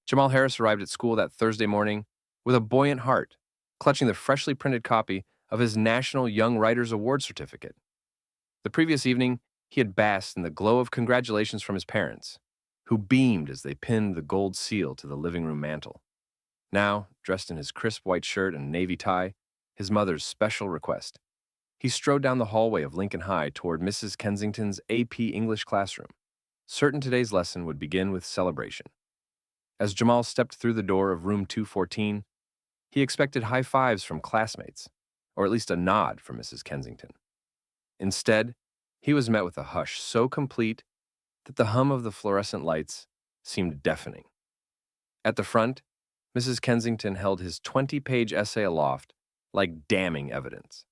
Jamal Harris arrived at school that Thursday morning with a buoyant heart, clutching the freshly printed copy of his National Young Writers Award certificate. The previous evening, he had basked in the glow of congratulations from his parents, who beamed as they pinned the gold seal to the living room mantel. Now, dressed in his crisp white shirt and navy tie, his mother's special request, he strode down the hallway of Lincoln High toward Mrs. Kensington's AP English classroom, certain today's lesson would begin with celebration. As Jamal stepped through the door of room 214, he expected high fives from classmates, or at least a nod from Mrs. Kensington. Instead, he was met with a hush so complete that the hum of the fluorescent lights seemed deafening. At the front, Mrs. Kensington held his 20-page essay aloft like damning evidence.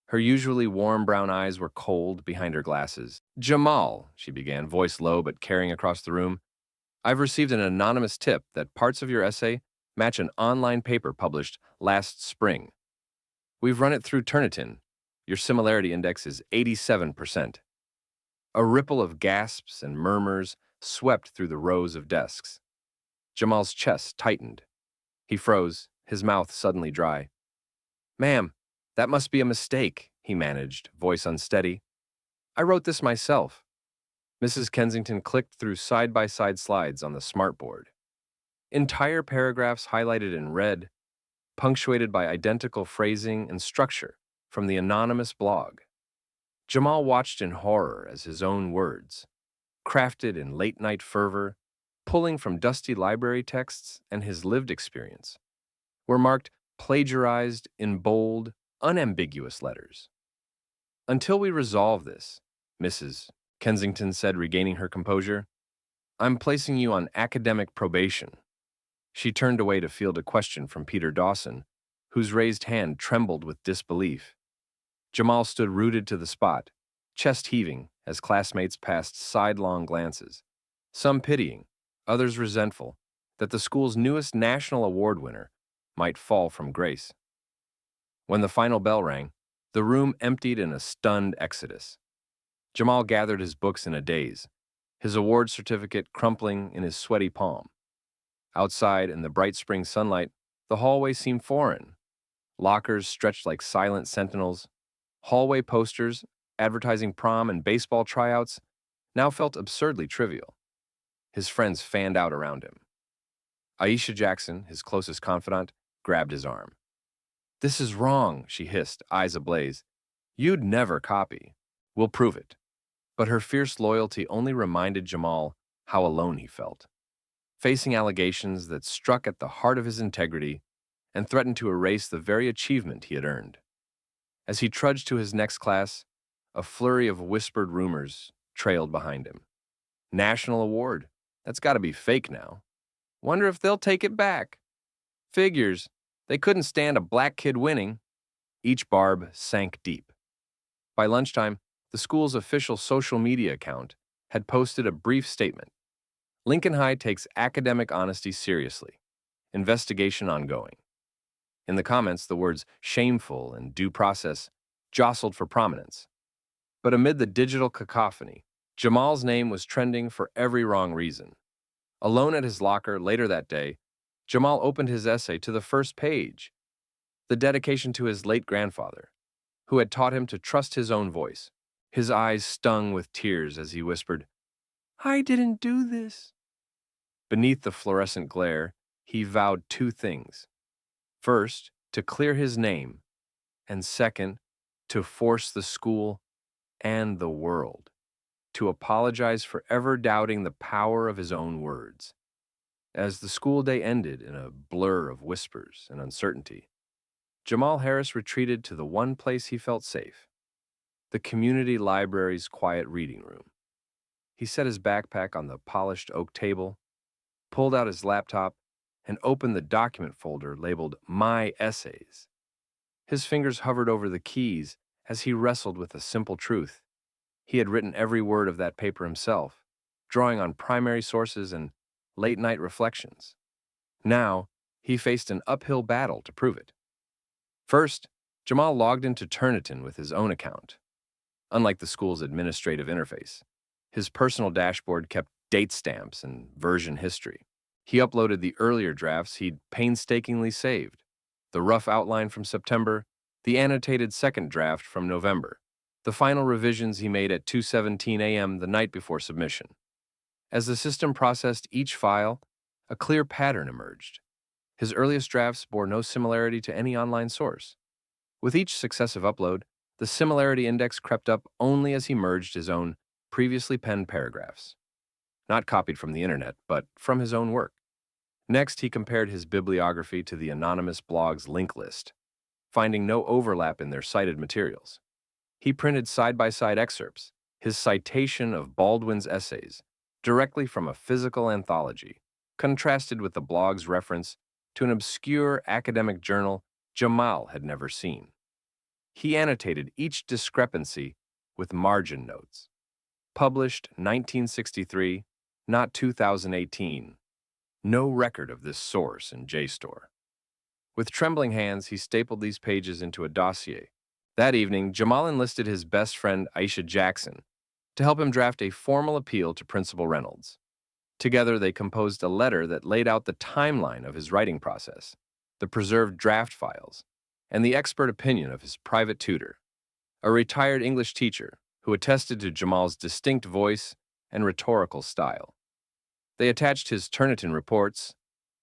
Her usually warm brown eyes were cold behind her glasses. "Jamal," she began, voice low but carrying across the room, "I've received an anonymous tip that parts of your essay match an online paper published last spring. We've run it through Turnitin. Your similarity index is 87%. A ripple of gasps and murmurs swept through the rows of desks. Jamal's chest tightened. He froze, his mouth suddenly dry. "Ma'am, that must be a mistake," he managed, voice unsteady. "I wrote this myself." Mrs. Kensington clicked through side-by-side slides on the smartboard. Entire paragraphs highlighted in red, punctuated by identical phrasing and structure from the anonymous blog. Jamal watched in horror as his own words, crafted in late-night fervor, pulling from dusty library texts and his lived experience, were marked plagiarized in bold, unambiguous letters. "Until we resolve this," Mrs. Kensington said, regaining her composure, "I'm placing you on academic probation." She turned away to field a question from Peter Dawson, whose raised hand trembled with disbelief. Jamal stood rooted to the spot, chest heaving as classmates passed sidelong glances, some pitying, others resentful, that the school's newest national award winner might fall from grace. When the final bell rang, the room emptied in a stunned exodus. Jamal gathered his books in a daze, his award certificate crumpling in his sweaty palm. Outside, in the bright spring sunlight, the hallway seemed foreign. Lockers stretched like silent sentinels. Hallway posters, advertising prom and baseball tryouts, now felt absurdly trivial. His friends fanned out around him. Aisha Jackson, his closest confidant, grabbed his arm. "This is wrong," she hissed, eyes ablaze. "You'd never copy. We'll prove it." But her fierce loyalty only reminded Jamal how alone he felt, facing allegations that struck at the heart of his integrity and threatened to erase the very achievement he had earned. As he trudged to his next class, a flurry of whispered rumors trailed behind him. "National award. That's got to be fake now. Wonder if they'll take it back. Figures. They couldn't stand a black kid winning." Each barb sank deep. By lunchtime, the school's official social media account had posted a brief statement. "Lincoln High takes academic honesty seriously. Investigation ongoing." In the comments, the words "shameful" and "due process" jostled for prominence. But amid the digital cacophony, Jamal's name was trending for every wrong reason. Alone at his locker later that day, Jamal opened his essay to the first page, the dedication to his late grandfather, who had taught him to trust his own voice. His eyes stung with tears as he whispered, "I didn't do this." Beneath the fluorescent glare, he vowed two things. First, to clear his name, and second, to force the school and the world to apologize for ever doubting the power of his own words. As the school day ended in a blur of whispers and uncertainty, Jamal Harris retreated to the one place he felt safe, the community library's quiet reading room. He set his backpack on the polished oak table, pulled out his laptop, and opened the document folder labeled "My Essays." His fingers hovered over the keys as he wrestled with a simple truth. He had written every word of that paper himself, drawing on primary sources and late-night reflections. Now, he faced an uphill battle to prove it. First, Jamal logged into Turnitin with his own account. Unlike the school's administrative interface, his personal dashboard kept date stamps and version history. He uploaded the earlier drafts he'd painstakingly saved, the rough outline from September, the annotated second draft from November, the final revisions he made at 2:17 a.m. the night before submission. As the system processed each file, a clear pattern emerged. His earliest drafts bore no similarity to any online source. With each successive upload, the similarity index crept up only as he merged his own previously penned paragraphs. Not copied from the internet, but from his own work. Next, he compared his bibliography to the anonymous blog's link list, finding no overlap in their cited materials. He printed side-by-side excerpts, his citation of Baldwin's essays, directly from a physical anthology, contrasted with the blog's reference to an obscure academic journal Jamal had never seen. He annotated each discrepancy with margin notes. Published 1963, not 2018. No record of this source in JSTOR. With trembling hands, he stapled these pages into a dossier. That evening, Jamal enlisted his best friend Aisha Jackson to help him draft a formal appeal to Principal Reynolds. Together, they composed a letter that laid out the timeline of his writing process, the preserved draft files, and the expert opinion of his private tutor, a retired English teacher who attested to Jamal's distinct voice and rhetorical style. They attached his Turnitin reports,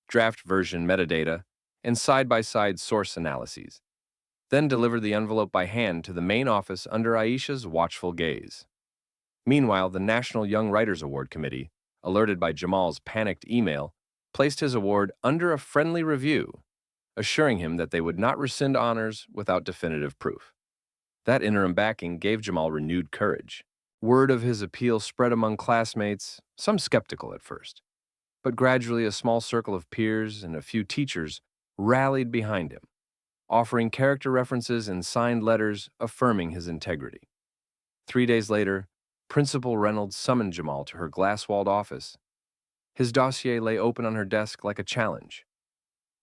draft version metadata, and side-by-side source analyses, then delivered the envelope by hand to the main office under Aisha's watchful gaze. Meanwhile, the National Young Writers Award Committee, alerted by Jamal's panicked email, placed his award under a friendly review, assuring him that they would not rescind honors without definitive proof. That interim backing gave Jamal renewed courage. Word of his appeal spread among classmates, some skeptical at first. But gradually a small circle of peers and a few teachers rallied behind him, offering character references and signed letters affirming his integrity. 3 days later, Principal Reynolds summoned Jamal to her glass-walled office. His dossier lay open on her desk like a challenge.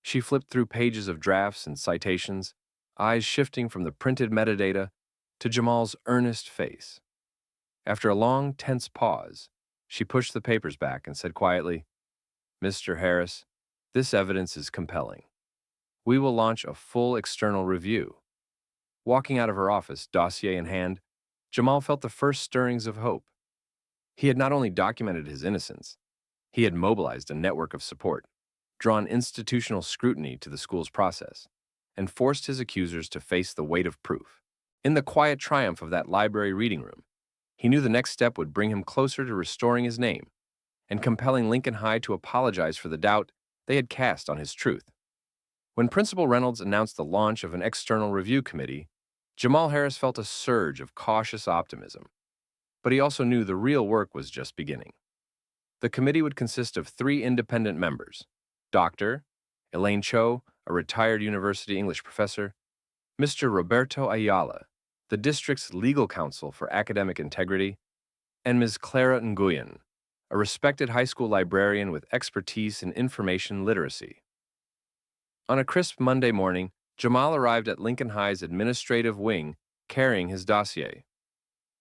She flipped through pages of drafts and citations, eyes shifting from the printed metadata to Jamal's earnest face. After a long, tense pause, she pushed the papers back and said quietly, "Mr. Harris, this evidence is compelling. We will launch a full external review." Walking out of her office, dossier in hand, Jamal felt the first stirrings of hope. He had not only documented his innocence, he had mobilized a network of support, drawn institutional scrutiny to the school's process, and forced his accusers to face the weight of proof. In the quiet triumph of that library reading room, he knew the next step would bring him closer to restoring his name and compelling Lincoln High to apologize for the doubt they had cast on his truth. When Principal Reynolds announced the launch of an external review committee, Jamal Harris felt a surge of cautious optimism. But he also knew the real work was just beginning. The committee would consist of 3 independent members: Dr. Elaine Cho, a retired university English professor; Mr. Roberto Ayala, the district's legal counsel for academic integrity; and Ms. Clara Nguyen, a respected high school librarian with expertise in information literacy. On a crisp Monday morning, Jamal arrived at Lincoln High's administrative wing carrying his dossier.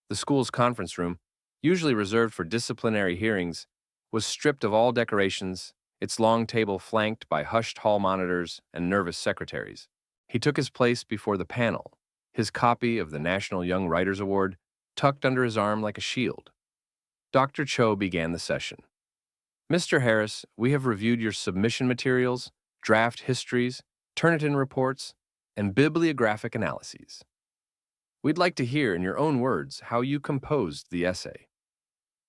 The school's conference room, usually reserved for disciplinary hearings, was stripped of all decorations, its long table flanked by hushed hall monitors and nervous secretaries. He took his place before the panel, his copy of the National Young Writers Award tucked under his arm like a shield. Dr. Cho began the session. "Mr. Harris, we have reviewed your submission materials, draft histories, Turnitin reports, and bibliographic analyses. We'd like to hear in your own words how you composed the essay."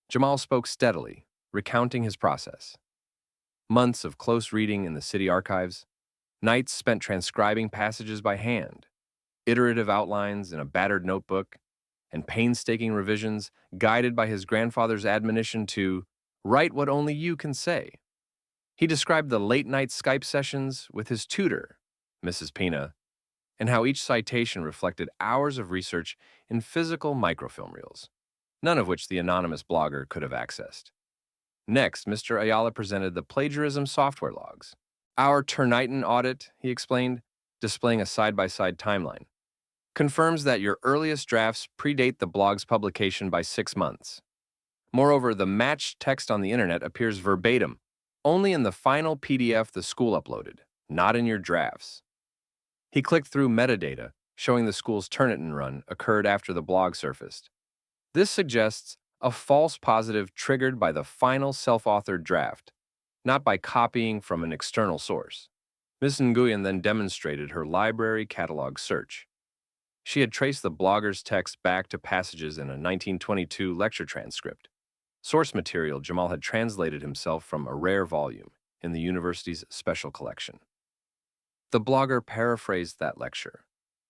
Jamal spoke steadily, recounting his process. Months of close reading in the city archives, nights spent transcribing passages by hand, iterative outlines in a battered notebook, and painstaking revisions guided by his grandfather's admonition to write what only you can say. He described the late-night Skype sessions with his tutor, Mrs. Pina, and how each citation reflected hours of research in physical microfilm reels, none of which the anonymous blogger could have accessed. Next, Mr. Ayala presented the plagiarism software logs. "Our Turnitin audit," he explained, displaying a side-by-side timeline, "confirms that your earliest drafts predate the blog's publication by 6 months. Moreover, the matched text on the internet appears verbatim, only in the final PDF the school uploaded, not in your drafts. He clicked through metadata, showing the school's Turnitin run occurred after the blog surfaced. This suggests a false positive triggered by the final self-authored draft, not by copying from an external source. Ms. Nguyen then demonstrated her library catalog search. She had traced the blogger's text back to passages in a 1922 lecture transcript, source material Jamal had translated himself from a rare volume in the university's special collection. The blogger paraphrased that lecture.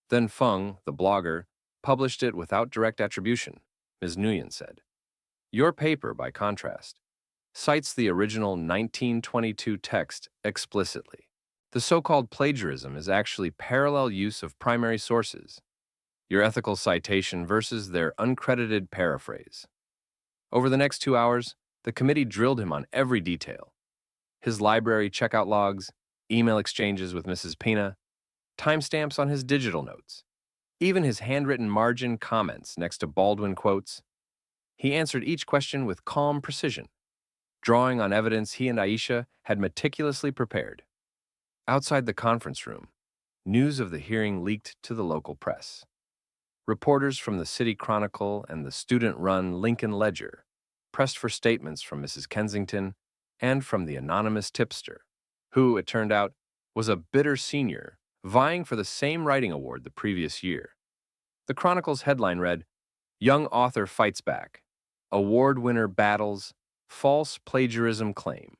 Then Feng, the blogger, published it without direct attribution, Ms. Nguyen said. Your paper, by contrast, cites the original 1922 text explicitly. The so-called plagiarism is actually parallel use of primary sources, your ethical citation versus their uncredited paraphrase. Over the next 2 hours, the committee drilled him on every detail. His library checkout logs, email exchanges with Mrs. Pina, timestamps on his digital notes, even his handwritten margin comments next to Baldwin quotes. He answered each question with calm precision, drawing on evidence he and Aisha had meticulously prepared. Outside the conference room, news of the hearing leaked to the local press. Reporters from the City Chronicle and the student-run Lincoln Ledger pressed for statements from Mrs. Kensington and from the anonymous tipster, who, it turned out, was a bitter senior vying for the same writing award the previous year. The Chronicle's headline read, "Young Author Fights Back. Award Winner Battles False Plagiarism Claim."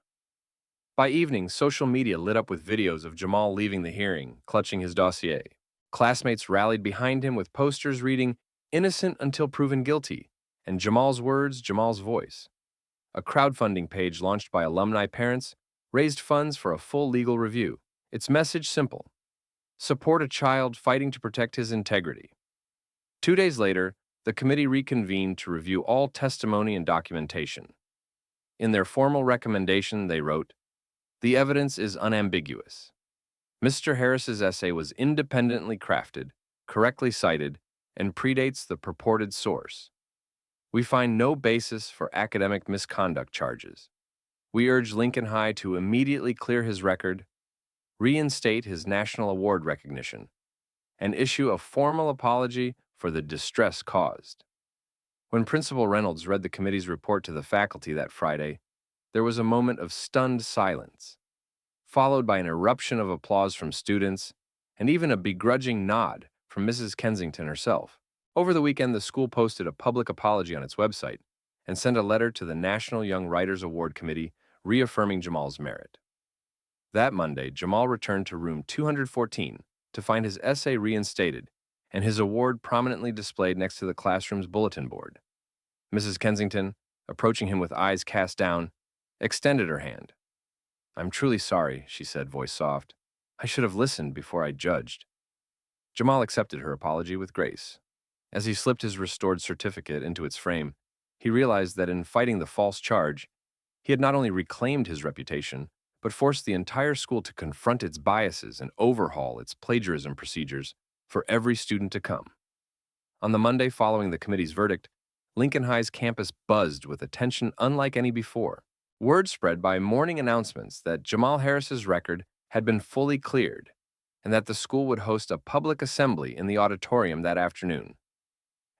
By evening, social media lit up with videos of Jamal leaving the hearing, clutching his dossier. Classmates rallied behind him with posters reading, "Innocent until proven guilty," and "Jamal's words, Jamal's voice." A crowdfunding page launched by alumni parents raised funds for a full legal review. Its message simple: support a child fighting to protect his integrity. 2 days later, the committee reconvened to review all testimony and documentation. In their formal recommendation, they wrote, "The evidence is unambiguous. Mr. Harris's essay was independently crafted, correctly cited, and predates the purported source. We find no basis for academic misconduct charges. We urge Lincoln High to immediately clear his record, reinstate his national award recognition, and issue a formal apology for the distress caused." When Principal Reynolds read the committee's report to the faculty that Friday, there was a moment of stunned silence, followed by an eruption of applause from students and even a begrudging nod from Mrs. Kensington herself. Over the weekend, the school posted a public apology on its website and sent a letter to the National Young Writers Award Committee reaffirming Jamal's merit. That Monday, Jamal returned to room 214 to find his essay reinstated and his award prominently displayed next to the classroom's bulletin board. Mrs. Kensington, approaching him with eyes cast down, extended her hand. "I'm truly sorry," she said, voice soft. "I should have listened before I judged." Jamal accepted her apology with grace. As he slipped his restored certificate into its frame, he realized that in fighting the false charge, he had not only reclaimed his reputation, but forced the entire school to confront its biases and overhaul its plagiarism procedures for every student to come. On the Monday following the committee's verdict, Lincoln High's campus buzzed with attention unlike any before. Word spread by morning announcements that Jamal Harris's record had been fully cleared and that the school would host a public assembly in the auditorium that afternoon.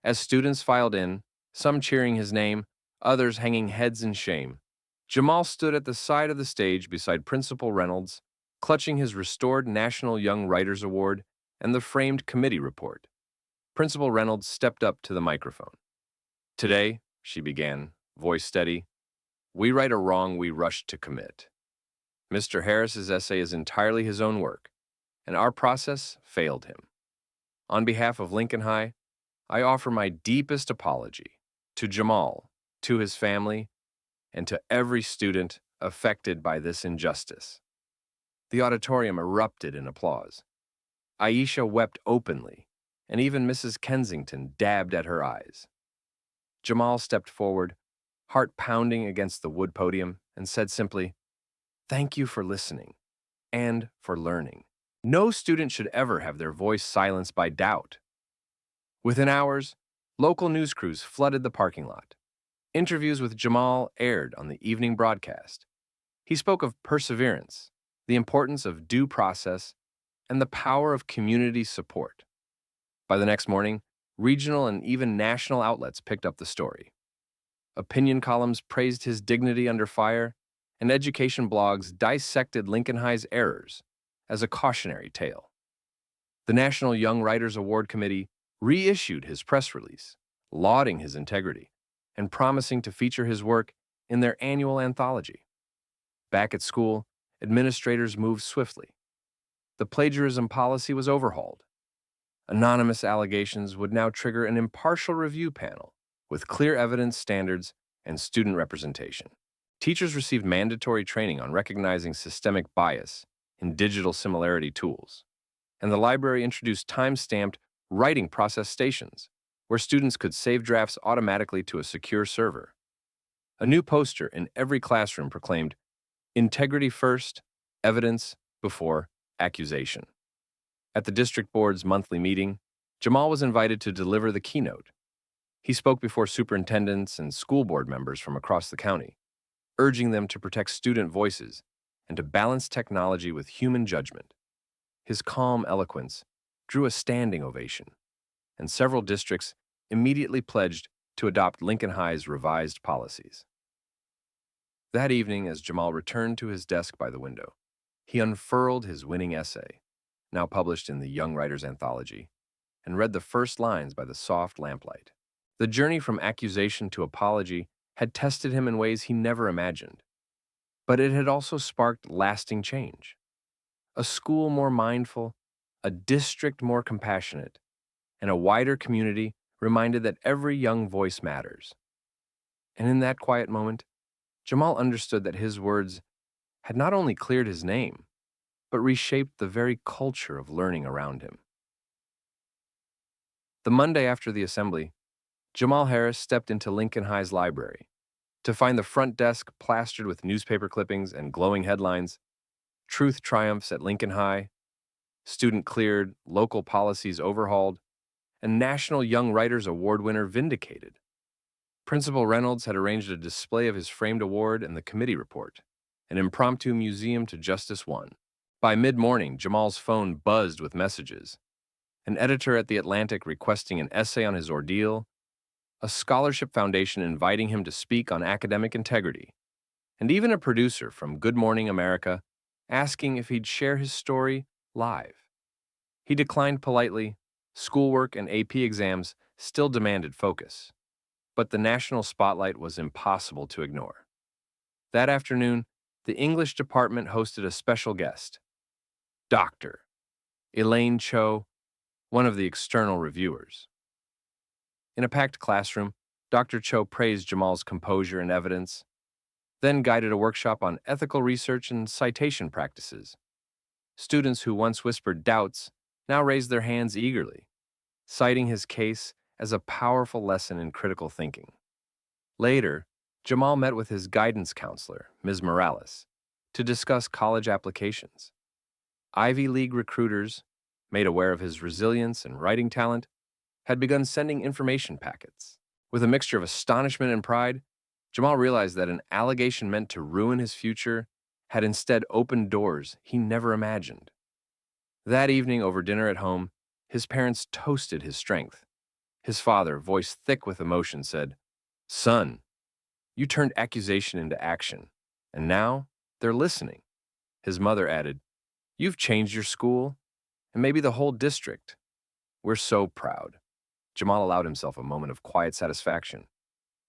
As students filed in, some cheering his name, others hanging heads in shame, Jamal stood at the side of the stage beside Principal Reynolds, clutching his restored National Young Writers Award and the framed committee report. Principal Reynolds stepped up to the microphone. "Today," she began, voice steady, "we right a wrong we rushed to commit. Mr. Harris's essay is entirely his own work, and our process failed him. On behalf of Lincoln High, I offer my deepest apology to Jamal, to his family, and to every student affected by this injustice." The auditorium erupted in applause. Aisha wept openly, and even Mrs. Kensington dabbed at her eyes. Jamal stepped forward, heart pounding against the wood podium, and said simply, "Thank you for listening and for learning. No student should ever have their voice silenced by doubt." Within hours, local news crews flooded the parking lot. Interviews with Jamal aired on the evening broadcast. He spoke of perseverance, the importance of due process, and the power of community support. By the next morning, regional and even national outlets picked up the story. Opinion columns praised his dignity under fire, and education blogs dissected Lincoln High's errors as a cautionary tale. The National Young Writers Award Committee reissued his press release, lauding his integrity and promising to feature his work in their annual anthology. Back at school, administrators moved swiftly. The plagiarism policy was overhauled. Anonymous allegations would now trigger an impartial review panel with clear evidence standards and student representation. Teachers received mandatory training on recognizing systemic bias in digital similarity tools, and the library introduced time-stamped writing process stations where students could save drafts automatically to a secure server. A new poster in every classroom proclaimed, "Integrity first, evidence before accusation." At the district board's monthly meeting, Jamal was invited to deliver the keynote. He spoke before superintendents and school board members from across the county, urging them to protect student voices and to balance technology with human judgment. His calm eloquence drew a standing ovation, and several districts immediately pledged to adopt Lincoln High's revised policies. That evening, as Jamal returned to his desk by the window, he unfurled his winning essay, now published in the Young Writers Anthology, and read the first lines by the soft lamplight. The journey from accusation to apology had tested him in ways he never imagined, but it had also sparked lasting change. A school more mindful, a district more compassionate, and a wider community reminded that every young voice matters. And in that quiet moment, Jamal understood that his words had not only cleared his name, but reshaped the very culture of learning around him. The Monday after the assembly, Jamal Harris stepped into Lincoln High's library to find the front desk plastered with newspaper clippings and glowing headlines: "Truth triumphs at Lincoln High," "Student cleared," "Local policies overhauled," and "National Young Writers Award winner vindicated." Principal Reynolds had arranged a display of his framed award and the committee report, an impromptu museum to Justice One. By mid-morning, Jamal's phone buzzed with messages: an editor at The Atlantic requesting an essay on his ordeal, a scholarship foundation inviting him to speak on academic integrity, and even a producer from Good Morning America asking if he'd share his story live. He declined politely. Schoolwork and AP exams still demanded focus, but the national spotlight was impossible to ignore. That afternoon, the English department hosted a special guest, Dr. Elaine Cho, one of the external reviewers. In a packed classroom, Dr. Cho praised Jamal's composure and evidence, then guided a workshop on ethical research and citation practices. Students who once whispered doubts now raised their hands eagerly, citing his case as a powerful lesson in critical thinking. Later, Jamal met with his guidance counselor, Ms. Morales, to discuss college applications. Ivy League recruiters, made aware of his resilience and writing talent, had begun sending information packets. With a mixture of astonishment and pride, Jamal realized that an allegation meant to ruin his future had instead opened doors he never imagined. That evening, over dinner at home, his parents toasted his strength. His father, voice thick with emotion, said, "Son, you turned accusation into action, and now they're listening." His mother added, "You've changed your school, and maybe the whole district. We're so proud." Jamal allowed himself a moment of quiet satisfaction,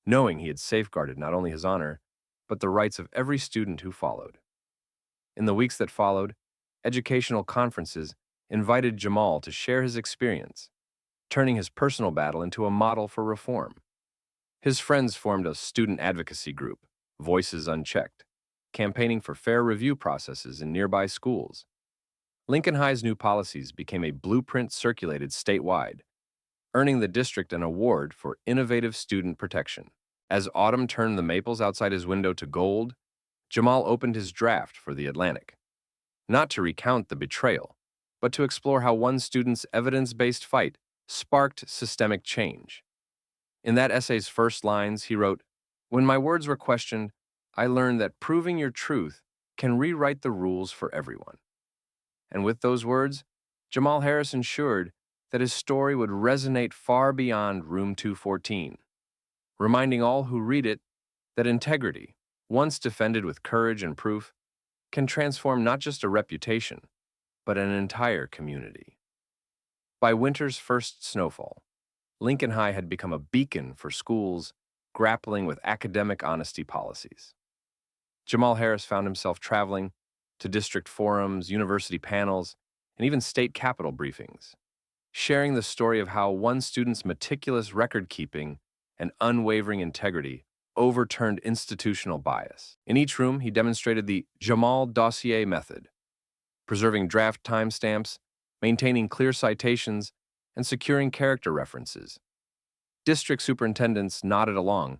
knowing he had safeguarded not only his honor, but the rights of every student who followed. In the weeks that followed, educational conferences invited Jamal to share his experience, turning his personal battle into a model for reform. His friends formed a student advocacy group, Voices Unchecked, campaigning for fair review processes in nearby schools. Lincoln High's new policies became a blueprint circulated statewide, earning the district an award for innovative student protection. As autumn turned the maples outside his window to gold, Jamal opened his draft for The Atlantic, not to recount the betrayal, but to explore how one student's evidence-based fight sparked systemic change. In that essay's first lines, he wrote, "When my words were questioned, I learned that proving your truth can rewrite the rules for everyone. And with those words, Jamal Harris ensured that his story would resonate far beyond Room 214, reminding all who read it that integrity, once defended with courage and proof, can transform not just a reputation, but an entire community. By winter's first snowfall, Lincoln High had become a beacon for schools grappling with academic honesty policies. Jamal Harris found himself traveling to district forums, university panels, and even state capitol briefings, sharing the story of how one student's meticulous record keeping and unwavering integrity overturned institutional bias. In each room, he demonstrated the Jamal dossier method, preserving draft timestamps, maintaining clear citations, and securing character references. District superintendents nodded along,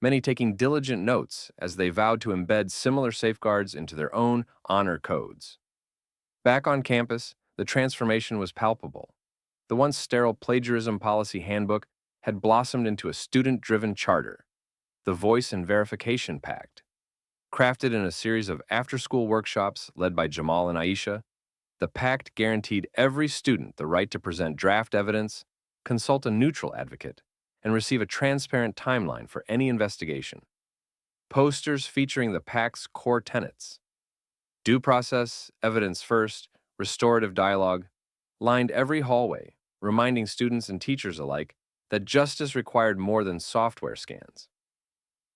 many taking diligent notes as they vowed to embed similar safeguards into their own honor codes. Back on campus, the transformation was palpable. The once sterile plagiarism policy handbook had blossomed into a student-driven charter, the Voice and Verification Pact. Crafted in a series of after-school workshops led by Jamal and Aisha, the pact guaranteed every student the right to present draft evidence, consult a neutral advocate, and receive a transparent timeline for any investigation. Posters featuring the pact's core tenets, due process, evidence first, restorative dialogue, lined every hallway, reminding students and teachers alike that justice required more than software scans.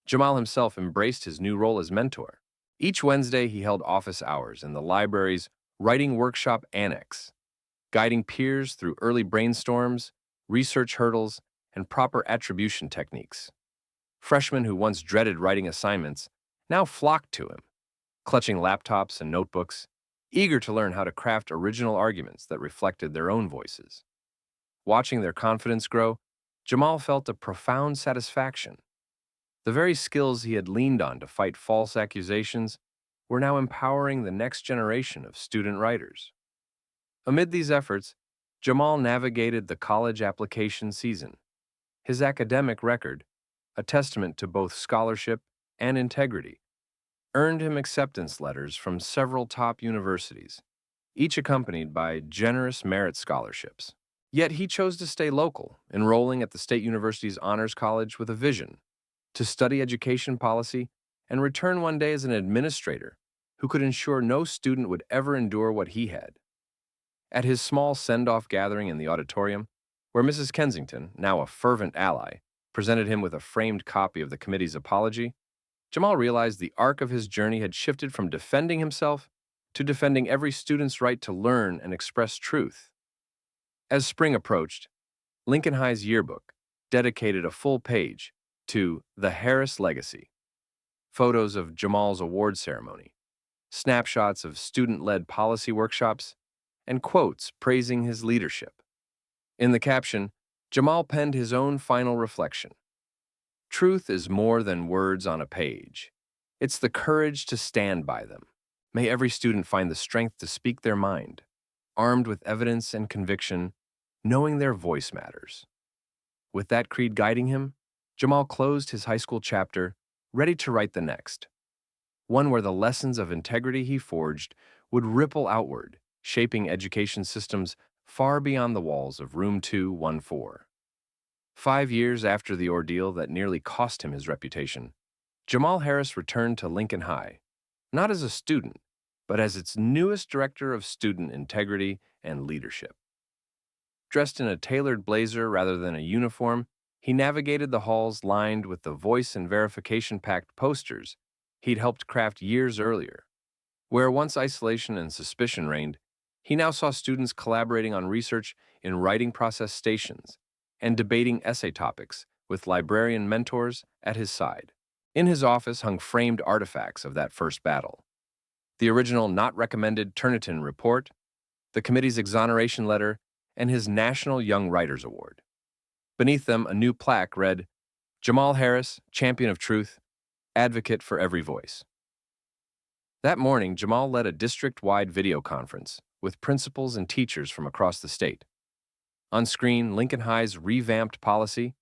Jamal himself embraced his new role as mentor. Each Wednesday, he held office hours in the library's Writing Workshop Annex, guiding peers through early brainstorms, research hurdles, and proper attribution techniques. Freshmen who once dreaded writing assignments now flocked to him, clutching laptops and notebooks, eager to learn how to craft original arguments that reflected their own voices. Watching their confidence grow, Jamal felt a profound satisfaction. The very skills he had leaned on to fight false accusations were now empowering the next generation of student writers. Amid these efforts, Jamal navigated the college application season. His academic record, a testament to both scholarship and integrity, earned him acceptance letters from several top universities, each accompanied by generous merit scholarships. Yet he chose to stay local, enrolling at the State University's Honors College with a vision to study education policy and return one day as an administrator who could ensure no student would ever endure what he had. At his small send-off gathering in the auditorium, where Mrs. Kensington, now a fervent ally, presented him with a framed copy of the committee's apology, Jamal realized the arc of his journey had shifted from defending himself to defending every student's right to learn and express truth. As spring approached, Lincoln High's yearbook dedicated a full page to the Harris Legacy. Photos of Jamal's award ceremony, snapshots of student-led policy workshops, and quotes praising his leadership. In the caption, Jamal penned his own final reflection. Truth is more than words on a page. It's the courage to stand by them. May every student find the strength to speak their mind, armed with evidence and conviction, knowing their voice matters. With that creed guiding him, Jamal closed his high school chapter, ready to write the next, one where the lessons of integrity he forged would ripple outward, shaping education systems far beyond the walls of Room 214. 5 years after the ordeal that nearly cost him his reputation, Jamal Harris returned to Lincoln High, not as a student, but as its newest director of student integrity and leadership. Dressed in a tailored blazer rather than a uniform, he navigated the halls lined with the Voice and Verification Pact posters he'd helped craft years earlier. Where once isolation and suspicion reigned, he now saw students collaborating on research in writing process stations and debating essay topics with librarian mentors at his side. In his office hung framed artifacts of that first battle. The original Not Recommended Turnitin report, the committee's exoneration letter, and his National Young Writers Award. Beneath them, a new plaque read, Jamal Harris, Champion of Truth, Advocate for Every Voice. That morning, Jamal led a district-wide video conference with principals and teachers from across the state. On screen, Lincoln High's revamped policy,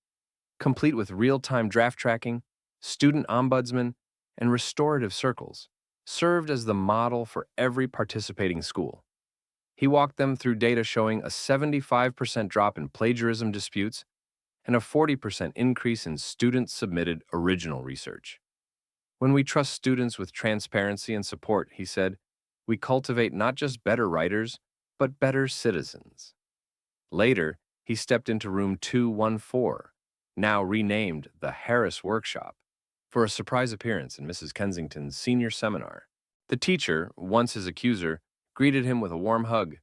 complete with real-time draft tracking, student ombudsman, and restorative circles, served as the model for every participating school. He walked them through data showing a 75% drop in plagiarism disputes and a 40% increase in student-submitted original research. When we trust students with transparency and support, he said, we cultivate not just better writers, but better citizens. Later, he stepped into room 214, now renamed the Harris Workshop, for a surprise appearance in Mrs. Kensington's senior seminar. The teacher, once his accuser, greeted him with a warm hug.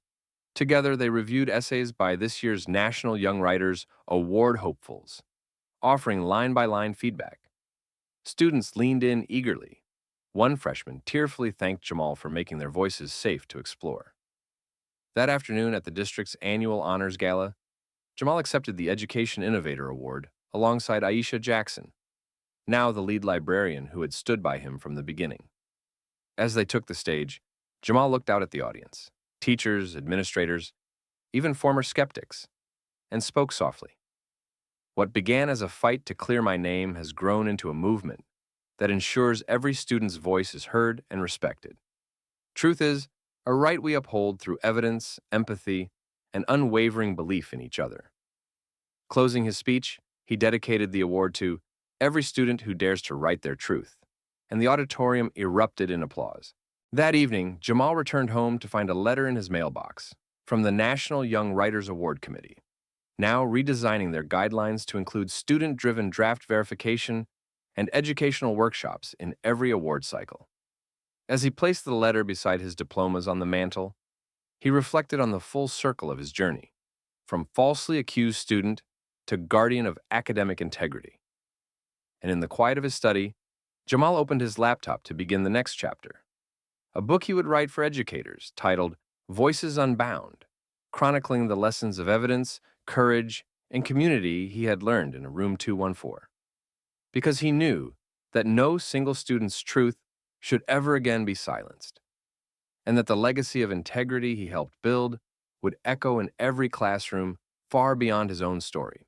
Together, they reviewed essays by this year's National Young Writers Award hopefuls, offering line-by-line feedback. Students leaned in eagerly. One freshman tearfully thanked Jamal for making their voices safe to explore. That afternoon at the district's annual honors gala, Jamal accepted the Education Innovator Award alongside Aisha Jackson, now the lead librarian who had stood by him from the beginning. As they took the stage, Jamal looked out at the audience, teachers, administrators, even former skeptics, and spoke softly. What began as a fight to clear my name has grown into a movement that ensures every student's voice is heard and respected. Truth is, a right we uphold through evidence, empathy, and unwavering belief in each other. Closing his speech, he dedicated the award to every student who dares to write their truth, and the auditorium erupted in applause. That evening, Jamal returned home to find a letter in his mailbox from the National Young Writers Award Committee, now redesigning their guidelines to include student-driven draft verification and educational workshops in every award cycle. As he placed the letter beside his diplomas on the mantel, he reflected on the full circle of his journey, from falsely accused student to guardian of academic integrity. And in the quiet of his study, Jamal opened his laptop to begin the next chapter, a book he would write for educators titled Voices Unbound, chronicling the lessons of evidence, courage, and community he had learned in room 214. Because he knew that no single student's truth should ever again be silenced, and that the legacy of integrity he helped build would echo in every classroom far beyond his own story.